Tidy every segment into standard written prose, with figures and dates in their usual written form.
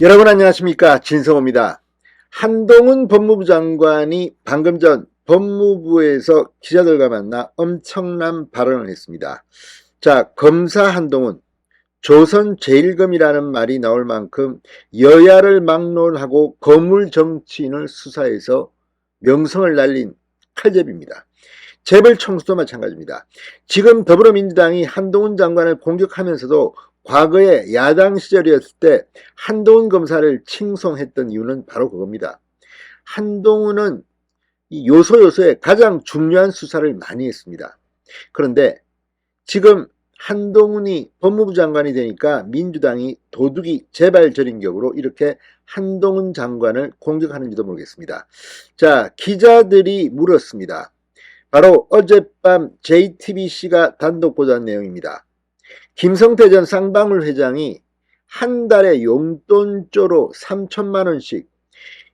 여러분 안녕하십니까, 진성호입니다. 한동훈 법무부 장관이 방금 전 법무부에서 기자들과 만나 엄청난 발언을 했습니다. 자, 검사 한동훈, 조선제일검이라는 말이 나올 만큼 여야를 막론하고 거물 정치인을 수사해서 명성을 날린 칼제비입니다. 재벌 총수도 마찬가지입니다. 지금 더불어민주당이 한동훈 장관을 공격하면서도 과거에 야당 시절이었을 때 한동훈 검사를 칭송했던 이유는 바로 그겁니다. 한동훈은 이 요소요소에 가장 중요한 수사를 많이 했습니다. 그런데 지금 한동훈이 법무부 장관이 되니까 민주당이 도둑이 재발절인 격으로 이렇게 한동훈 장관을 공격하는지도 모르겠습니다. 자, 기자들이 물었습니다. 바로 어젯밤 JTBC가 단독 보도한 내용입니다. 김성태 전 쌍방울 회장이 한 달에 용돈조로 3천만 원씩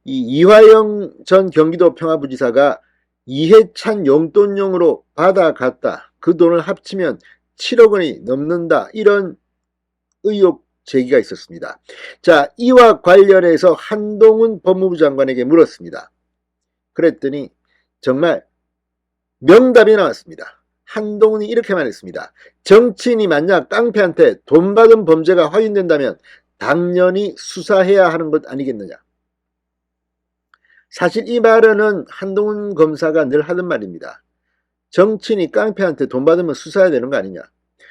이화영 전 경기도 평화부지사가 이해찬 용돈용으로 받아갔다. 그 돈을 합치면 7억 원이 넘는다. 이런 의혹 제기가 있었습니다. 자, 이와 관련해서 한동훈 법무부 장관에게 물었습니다. 그랬더니 정말 명답이 나왔습니다. 한동훈이 이렇게 말했습니다. 정치인이 만약 깡패한테 돈 받은 범죄가 확인된다면 당연히 수사해야 하는 것 아니겠느냐. 사실 이 말은 한동훈 검사가 늘 하던 말입니다. 정치인이 깡패한테 돈 받으면 수사해야 되는 거 아니냐.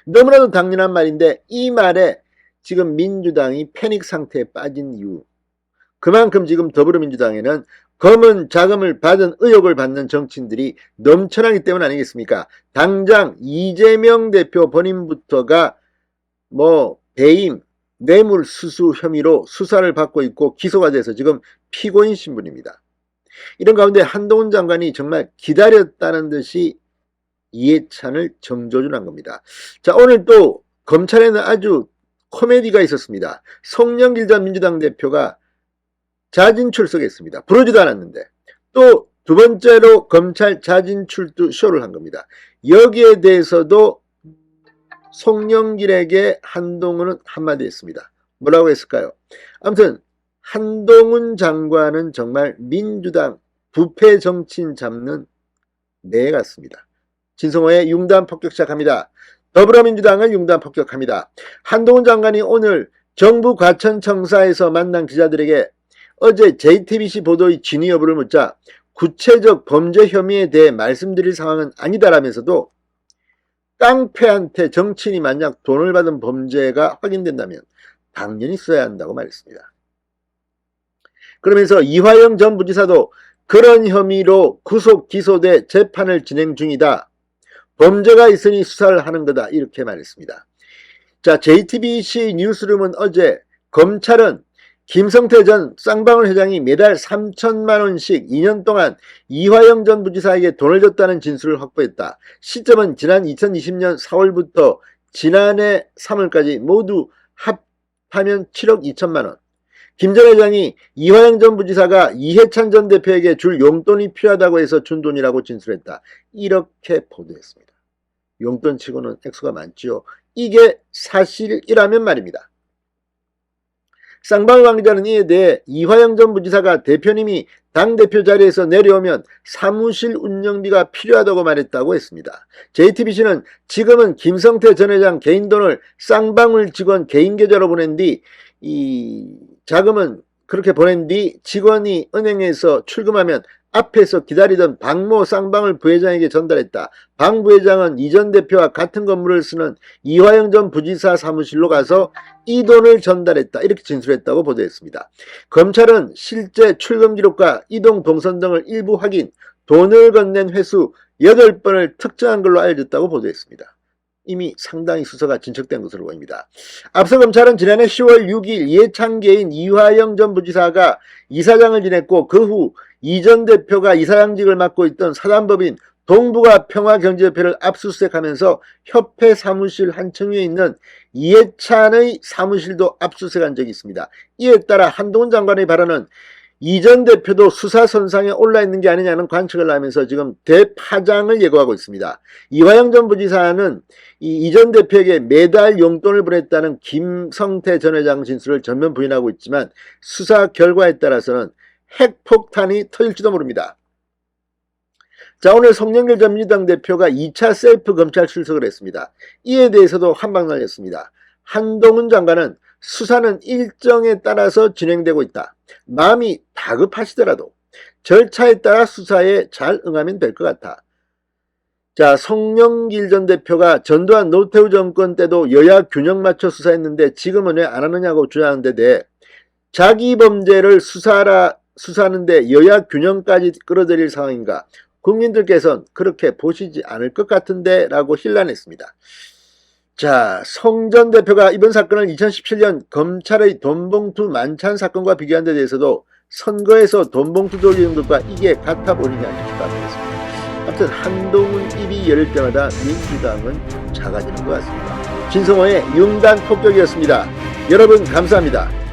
너무나도 당연한 말인데 이 말에 지금 민주당이 패닉 상태에 빠진 이유, 그만큼 지금 더불어민주당에는 검은 자금을 받은 의혹을 받는 정치인들이 넘쳐나기 때문 아니겠습니까? 당장 이재명 대표 본인부터가 배임, 뇌물수수 혐의로 수사를 받고 있고 기소가 돼서 지금 피고인 신분입니다. 이런 가운데 한동훈 장관이 정말 기다렸다는 듯이 이해찬을 정조준한 겁니다. 자, 오늘 또 검찰에는 아주 코미디가 있었습니다. 송영길 전 민주당 대표가 자진 출석했습니다. 부르지도 않았는데. 또 두 번째로 검찰 자진 출두 쇼를 한 겁니다. 여기에 대해서도 송영길에게 한동훈은 한마디 했습니다. 뭐라고 했을까요? 아무튼 한동훈 장관은 정말 민주당 부패 정치인 잡는 매 같습니다. 진성호의 융단 폭격 시작합니다. 더불어민주당을 융단 폭격합니다. 한동훈 장관이 오늘 정부 과천청사에서 만난 기자들에게 어제 JTBC 보도의 진위 여부를 묻자 구체적 범죄 혐의에 대해 말씀드릴 상황은 아니다라면서도 깡패한테 정치인이 만약 돈을 받은 범죄가 확인된다면 당연히 써야 한다고 말했습니다. 그러면서 이화영 전 부지사도 그런 혐의로 구속 기소돼 재판을 진행 중이다. 범죄가 있으니 수사를 하는 거다. 이렇게 말했습니다. 자, JTBC 뉴스룸은 어제 검찰은 김성태 전 쌍방울 회장이 매달 3천만 원씩 2년 동안 이화영 전 부지사에게 돈을 줬다는 진술을 확보했다. 시점은 지난 2020년 4월부터 지난해 3월까지 모두 합하면 7억 2천만 원. 김 전 회장이 이화영 전 부지사가 이해찬 전 대표에게 줄 용돈이 필요하다고 해서 준 돈이라고 진술했다. 이렇게 보도했습니다. 용돈치고는 액수가 많지요. 이게 사실이라면 말입니다. 쌍방울 관계자는 이에 대해 이화영 전 부지사가 대표님이 당대표 자리에서 내려오면 사무실 운영비가 필요하다고 말했다고 했습니다. JTBC는 지금은 김성태 전 회장 개인 돈을 쌍방울 직원 개인 계좌로 보낸 뒤 이 자금은 그렇게 보낸 뒤 직원이 은행에서 출금하면 앞에서 기다리던 박모 쌍방울 부회장에게 전달했다. 방 부회장은 이 전 대표와 같은 건물을 쓰는 이화영 전 부지사 사무실로 가서 이 돈을 전달했다. 이렇게 진술했다고 보도했습니다. 검찰은 실제 출금 기록과 이동 동선 등을 일부 확인, 돈을 건넨 횟수 8번을 특정한 걸로 알려졌다고 보도했습니다. 이미 상당히 수사가 진척된 것으로 보입니다. 앞서 검찰은 지난해 10월 6일 이해찬계인 이화영 전 부지사가 이사장을 지냈고 그 후 이 전 대표가 이사장직을 맡고 있던 사단법인 동북아 평화경제협회를 압수수색하면서 협회 사무실 한 층 위에 있는 이해찬의 사무실도 압수수색한 적이 있습니다. 이에 따라 한동훈 장관의 발언은 이 전 대표도 수사선상에 올라있는 게 아니냐는 관측을 하면서 지금 대파장을 예고하고 있습니다. 이화영 전 부지사는 이 전 대표에게 매달 용돈을 보냈다는 김성태 전 회장 진술을 전면 부인하고 있지만 수사 결과에 따라서는 핵폭탄이 터질지도 모릅니다. 자, 오늘 송영길 전 민주당 대표가 2차 셀프 검찰 출석을 했습니다. 이에 대해서도 한방 날렸습니다. 한동훈 장관은 수사는 일정에 따라서 진행되고 있다. 마음이 다급하시더라도 절차에 따라 수사에 잘 응하면 될 것 같아. 자, 송영길 전 대표가 전두환 노태우 정권 때도 여야 균형 맞춰 수사했는데 지금은 왜 안 하느냐고 주장하는 데 자기 범죄를 수사하는데 여야 균형까지 끌어들일 상황인가? 국민들께서는 그렇게 보시지 않을 것 같은데 라고 힐난했습니다. 자, 송 전 대표가 이번 사건을 2017년 검찰의 돈봉투 만찬 사건과 비교한 데 대해서도 선거에서 돈봉투 돌리는 것과 이게 같아 보이냐 싶다고 아무튼 한동훈 입이 열릴 때마다 민주당은 작아지는 것 같습니다. 진성호의 융단 폭격이었습니다. 여러분 감사합니다.